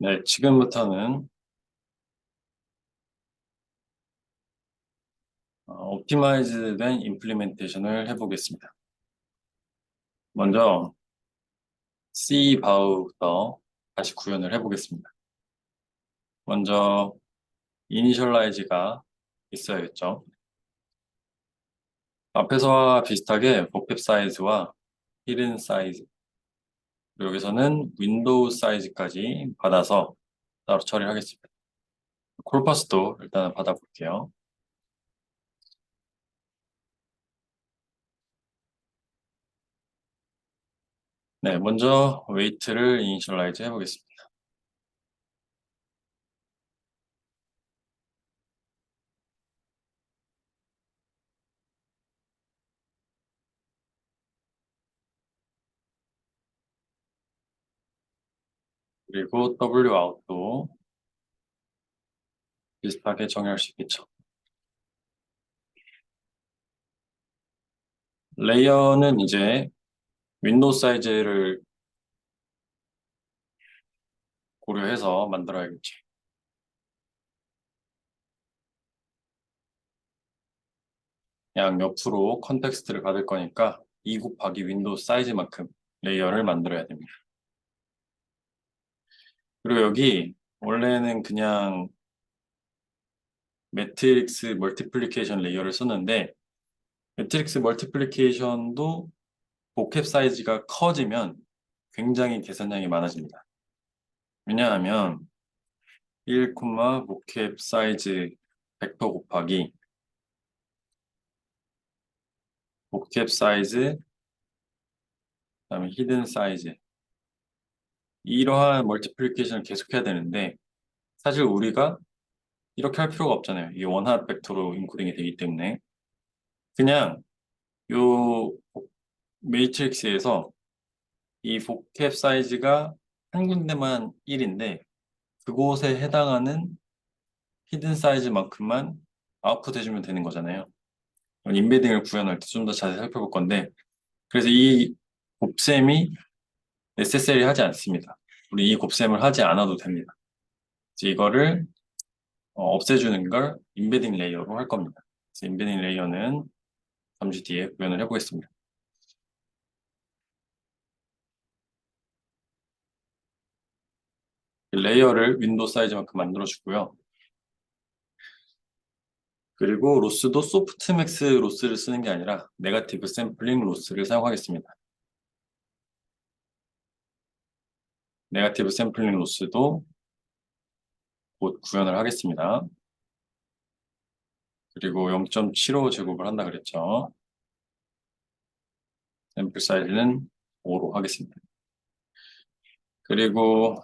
네, 지금부터는 옵티마이즈 된 임플리멘테이션을 해보겠습니다. 먼저 C 바우부터 다시 구현을 해보겠습니다. 먼저 이니셜라이즈가 있어야겠죠. 앞에서와 비슷하게 복잡 사이즈와 히든 사이즈, 그리고 여기서는 윈도우 사이즈까지 받아서 따로 처리하겠습니다. 콜파스도 일단은 받아볼게요. 네, 먼저 웨이트를 이니셜라이즈 해보겠습니다. 그리고 W 아웃도 비슷하게 정의할 수 있겠죠. 레이어는 이제 윈도우 사이즈를 고려해서 만들어야겠죠. 그냥 옆으로 컨텍스트를 받을 거니까 2 곱하기 윈도우 사이즈만큼 레이어를 만들어야 됩니다. 그리고 여기 원래는 그냥 매트릭스 멀티플리케이션 레이어를 썼는데 매트릭스 멀티플리케이션도 복합 사이즈가 커지면 굉장히 계산량이 많아집니다. 왜냐하면 1, 복합 사이즈 벡터 곱하기 복합 사이즈 그다음에 히든 사이즈 이러한 멀티플리케이션을 계속해야 되는데 사실 우리가 이렇게 할 필요가 없잖아요. 이게 원핫 벡터로 인코딩이 되기 때문에 그냥 요 매트릭스에서 이 복합 사이즈가 한 군데만 1인데 그곳에 해당하는 히든 사이즈만큼만 아웃풋 해주면 되는 거잖아요. 인베딩을 구현할 때 좀 더 자세히 살펴볼 건데 그래서 이 곱셈이 necessary 하지 않습니다. 우리 이 곱셈을 하지 않아도 됩니다. 이제 이거를 없애주는 걸 인베딩 레이어로 할 겁니다. 그래서 인베딩 레이어는 잠시 뒤에 구현을 해보겠습니다. 레이어를 윈도우 사이즈만큼 만들어주고요. 그리고 로스도 소프트맥스 로스를 쓰는 게 아니라 네거티브 샘플링 로스를 사용하겠습니다. 네거티브 샘플링 로스도 곧 구현을 하겠습니다. 그리고 0.75 제곱을 한다 그랬죠. 샘플 사이즈는 5로 하겠습니다. 그리고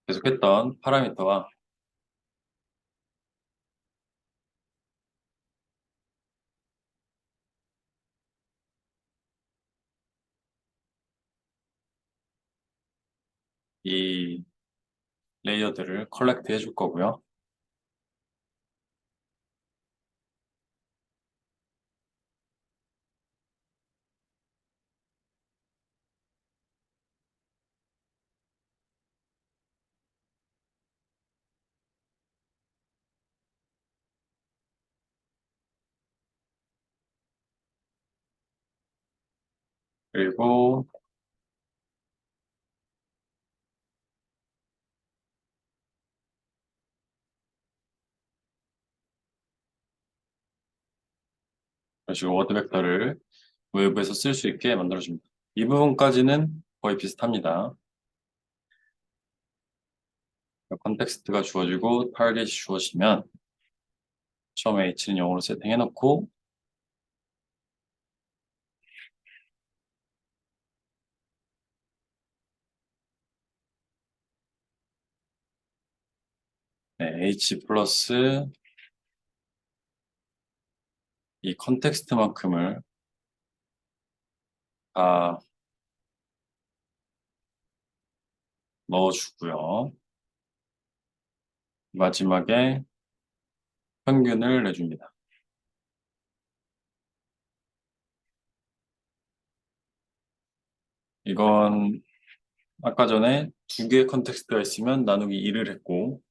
계속했던 파라미터와 이 레이어들을 컬렉트 해줄 거고요. 그리고 그리고 워드 벡터를 웹에서 쓸 수 있게 만들어줍니다. 이 부분까지는 거의 비슷합니다. 컨텍스트가 주어지고 타겟이 주어지면 처음에 h는 0으로 세팅해놓고 네, h 플러스 이 컨텍스트만큼을 다 넣어주고요. 마지막에 평균을 내줍니다. 이건 아까 전에 두 개의 컨텍스트가 있으면 나누기 2를 했고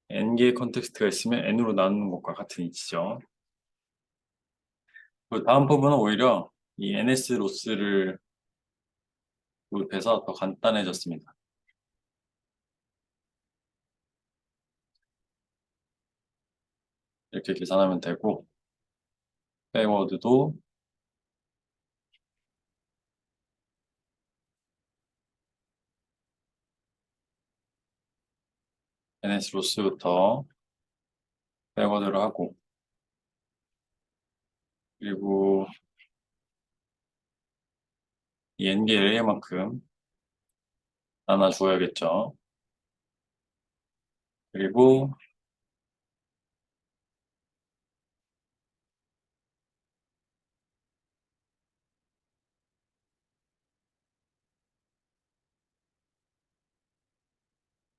n개의 컨텍스트가 있으면 n으로 나누는 것과 같은 이치죠. 그리고 다음 부분은 오히려 이 ns 로스를 도입해서 더 간단해졌습니다. 이렇게 계산하면 되고 백워드도 ns 로스부터 백워드를 하고 그리고 이 n개 레이어만큼 나눠주어야겠죠. 그리고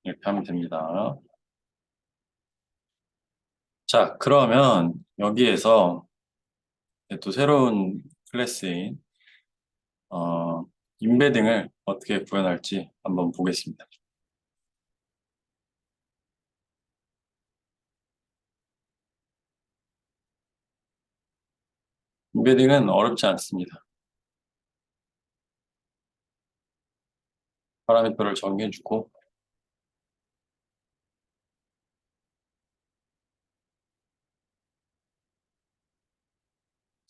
이렇게 하면 됩니다. 자, 그러면 여기에서 또 새로운 클래스인 어, 인베딩을 어떻게 구현할지 한번 보겠습니다. 인베딩은 어렵지 않습니다. 파라미터를 정해주고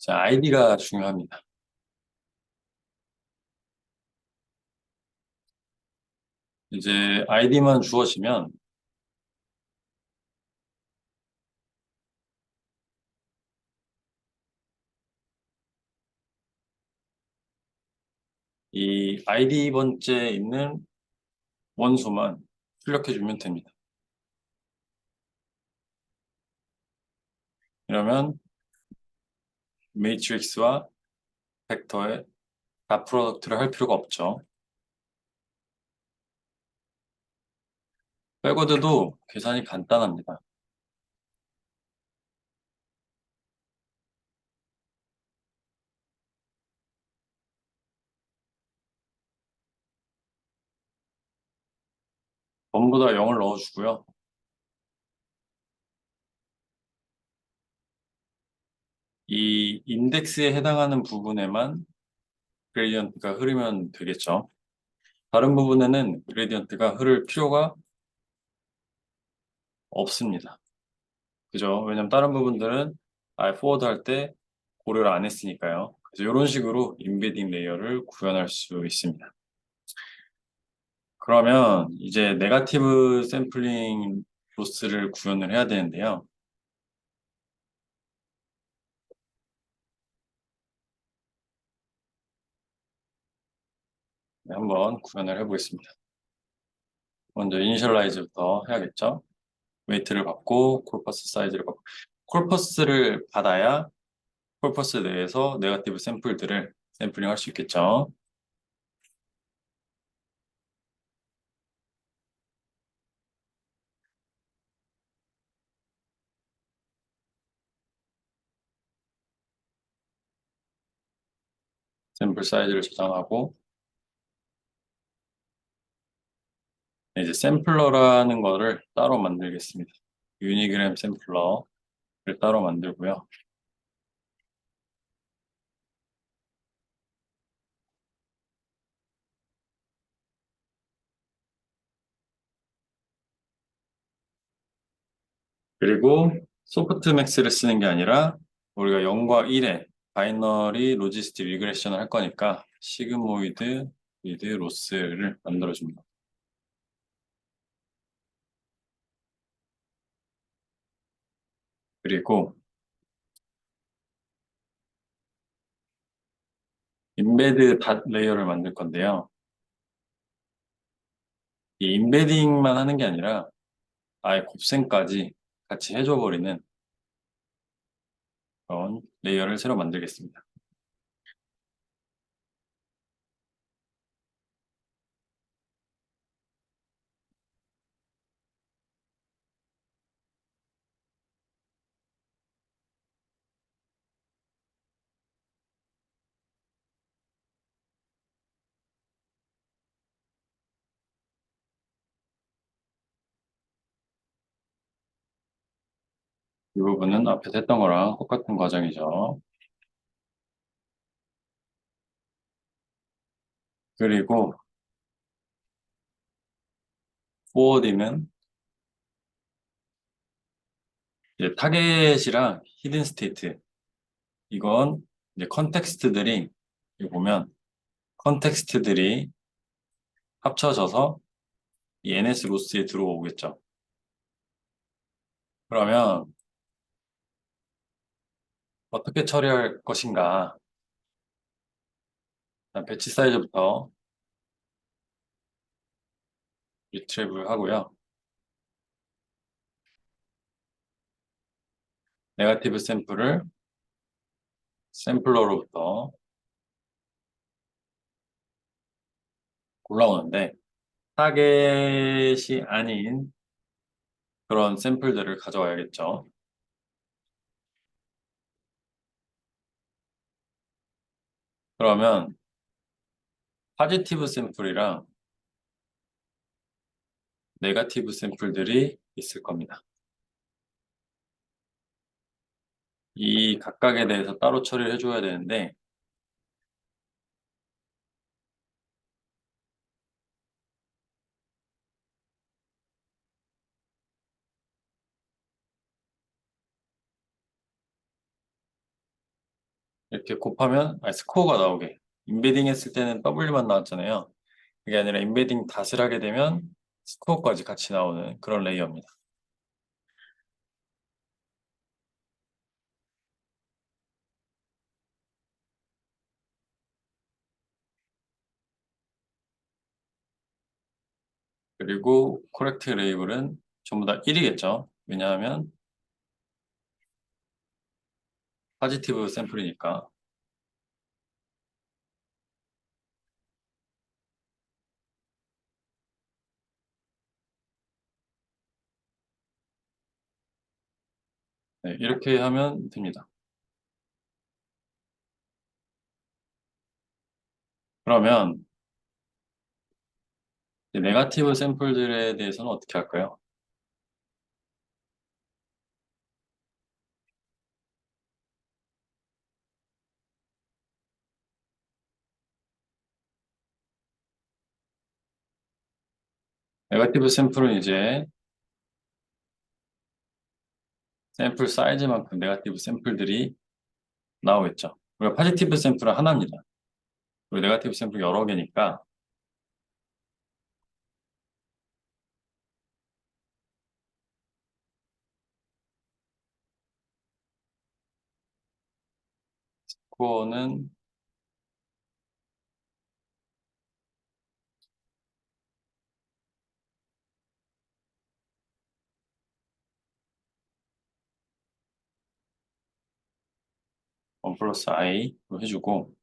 자, 아이디가 중요합니다. 이제 아이디만 주어지면 이 아이디 번째에 있는 원소만 출력해주면 됩니다. 이러면 매트릭스와 벡터의 다 프로덕트를 할 필요가 없죠. 백워드도 계산이 간단합니다. 전부 다 0을 넣어주고요. 이 인덱스에 해당하는 부분에만 그레디언트가 흐르면 되겠죠. 다른 부분에는 그레디언트가 흐를 필요가 없습니다. 그죠? 왜냐면 다른 부분들은 아예 포워드 할 때 고려를 안 했으니까요. 그래서 이런 식으로 인베딩 레이어를 구현할 수 있습니다. 그러면 이제 네가티브 샘플링 로스를 구현을 해야 되는데요. 네, 한번 구현을 해보겠습니다. 먼저 이니셜라이즈부터 해야겠죠. 웨이트를 받고 콜퍼스 사이즈를 받고 콜퍼스를 받아야 콜퍼스 내에서 네거티브 샘플들을 샘플링 할 수 있겠죠. 샘플 사이즈를 저장하고 이제 샘플러라는 거를 따로 만들겠습니다. 유니그램 샘플러를 따로 만들고요. 그리고 소프트 맥스를 쓰는 게 아니라 우리가 0과 1의 바이너리 로지스틱 리그레션을 할 거니까 시그모이드 위드 로스를 만들어줍니다. 그리고 인베드 닷 레이어를 만들 건데요. 이 인베딩만 하는 게 아니라 아예 곱셈까지 같이 해줘버리는 그런 레이어를 새로 만들겠습니다. 이 부분은 앞에서 했던 거랑 똑같은 과정이죠. 그리고 forward는 이제 타겟이랑 히든 스테이트 이건 이제 컨텍스트들이 여기 보면 컨텍스트들이 합쳐져서 이 NS 로스에 들어오겠죠. 그러면 어떻게 처리할 것인가? 일단 배치 사이즈부터 리트리브를 하고요. 네거티브 샘플을 샘플러로부터 골라오는데 타겟이 아닌 그런 샘플들을 가져와야겠죠. 그러면 파지티브 샘플이랑 네거티브 샘플들이 있을 겁니다. 이 각각에 대해서 따로 처리를 해줘야 되는데 이렇게 곱하면 스코어가 나오게 인베딩 했을 때는 W만 나왔잖아요. 그게 아니라 인베딩 닷을 하게 되면 스코어까지 같이 나오는 그런 레이어입니다. 그리고 코렉트 레이블은 전부 다 1이겠죠. 왜냐하면 파지티브 샘플이니까. 네, 이렇게 하면 됩니다. 그러면 이제 네거티브 샘플들에 대해서는 어떻게 할까요? 네거티브 샘플은 이제 샘플 사이즈만큼 네거티브 샘플들이 나오겠죠. 우리가 파지티브 샘플은 하나입니다. 그리고 네거티브 샘플 여러 개니까 그거는 1 플러스 i로 해주고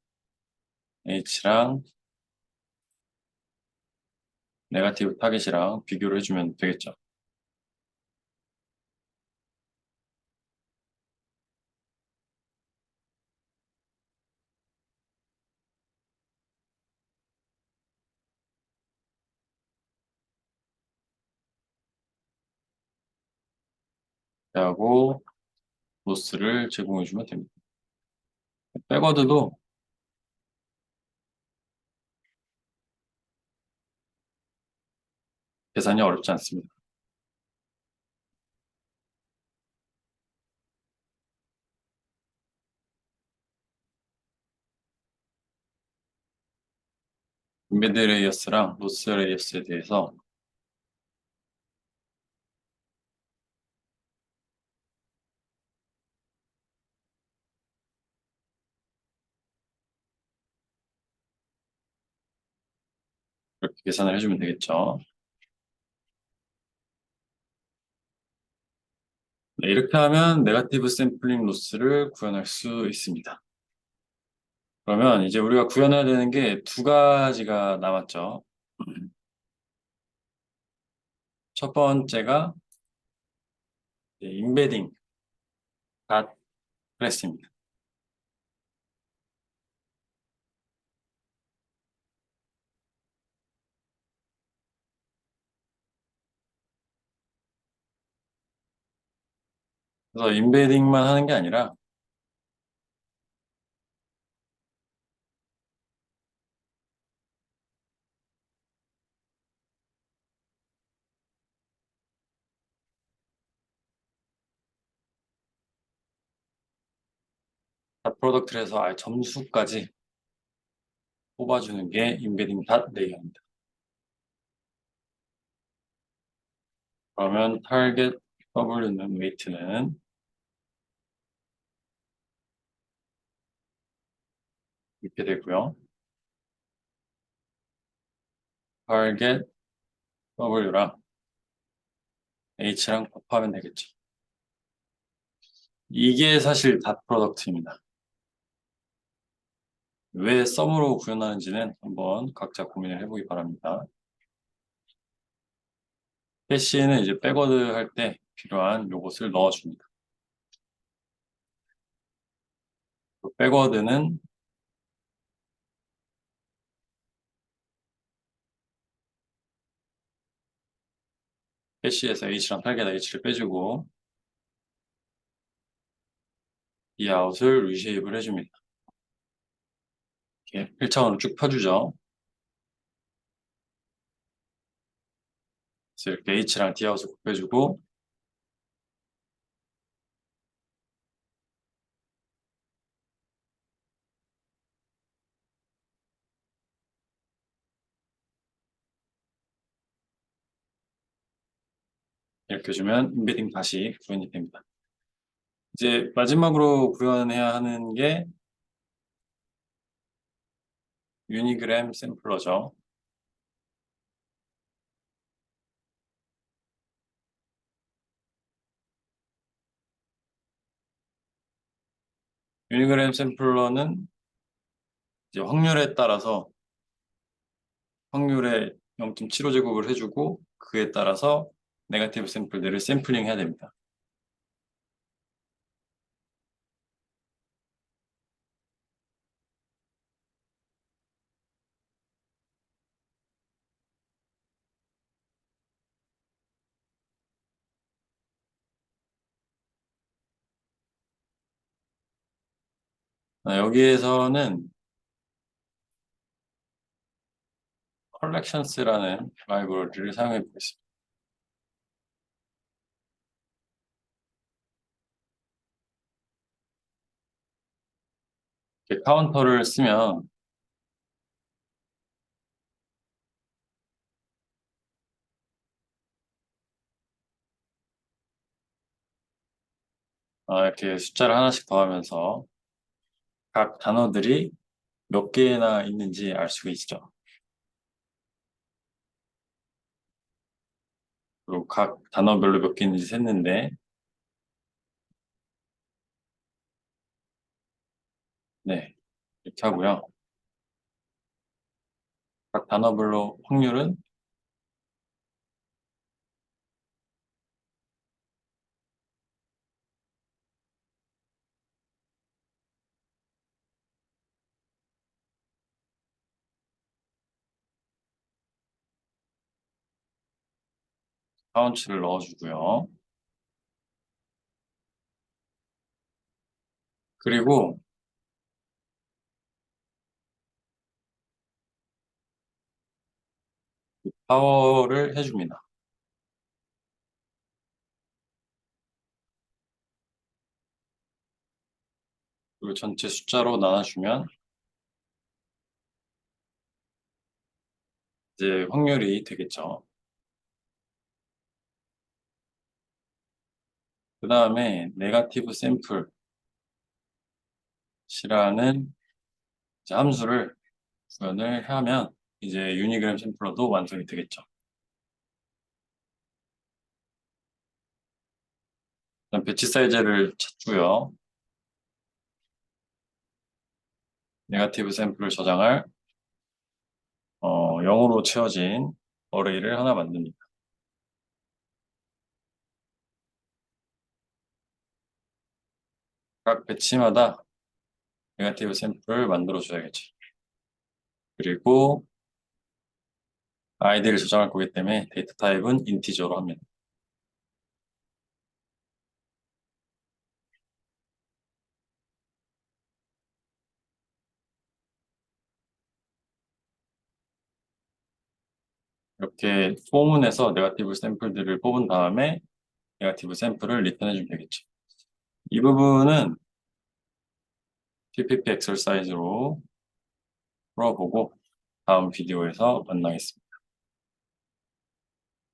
h랑 네거티브 타겟이랑 비교를 해주면 되겠죠. 하고 로스를 제공해주면 됩니다. 백워드도 계산이 어렵지 않습니다. 인베드 레이어스랑 로스 레이어스에 대해서 이렇게 계산을 해주면 되겠죠. 네, 이렇게 하면 네거티브 샘플링 로스를 구현할 수 있습니다. 그러면 이제 우리가 구현해야 되는 게 두 가지가 남았죠. 첫 번째가 인베딩 닷 클래스입니다. 그래서 인베딩만 하는 게 아니라 닷 프로덕트를 해서 아예 점수까지 뽑아주는 게 인베딩 닷 레이어입니다. 그러면 타겟 W는 웨이트는 이렇게 되고요. 타겟 W랑 H랑 곱하면 되겠죠. 이게 사실 닷 프로덕트입니다. 왜 썸으로 구현하는지는 한번 각자 고민을 해보기 바랍니다. 캐시에는 이제 백워드 할 때 필요한 요것을 넣어줍니다. 백워드는 캐시에서 H랑 타겟 H를 빼주고 이 아웃을 리쉐입을 해줍니다. 이렇게 1차원으로 쭉 펴주죠. 그래서 이렇게 H랑 D 아웃을 곱해주고 이렇게 해주면 인베딩 다시 구현이 됩니다. 이제 마지막으로 구현해야 하는 게 유니그램 샘플러죠. 유니그램 샘플러는 이제 확률에 따라서 확률의 0.75제곱을 해주고 그에 따라서 네거티브 샘플들을 샘플링 해야 됩니다. 여기에서는 컬렉션스라는 라이브러리를 사용해 보겠습니다. 이렇게 카운터를 쓰면 이렇게 숫자를 하나씩 더하면서 각 단어들이 몇 개나 있는지 알 수가 있죠. 그리고 각 단어별로 몇 개 있는지 셌는데, 네, 이렇게 하고요. 각 단어별로 확률은 카운트를 넣어주고요. 그리고 파워를 해줍니다. 그리고 전체 숫자로 나눠주면 이제 확률이 되겠죠. 그 다음에 네거티브 샘플이라는 함수를 구현을 하면 이제 유니그램 샘플러도 완성이 되겠죠. 그다음 배치 사이즈를 찾고요. 네거티브 샘플을 저장할 0으로 채워진 어레이를 하나 만듭니다. 각 배치마다 네거티브 샘플을 만들어 줘야겠죠. 그리고 아이디를 저장할 거기 때문에 데이터 타입은 인티저로 합니다. 이렇게 포문에서 네거티브 샘플들을 뽑은 다음에 네거티브 샘플을 리턴해주면 되겠죠. 이 부분은 PPT 엑서사이즈로 풀어보고 다음 비디오에서 만나겠습니다.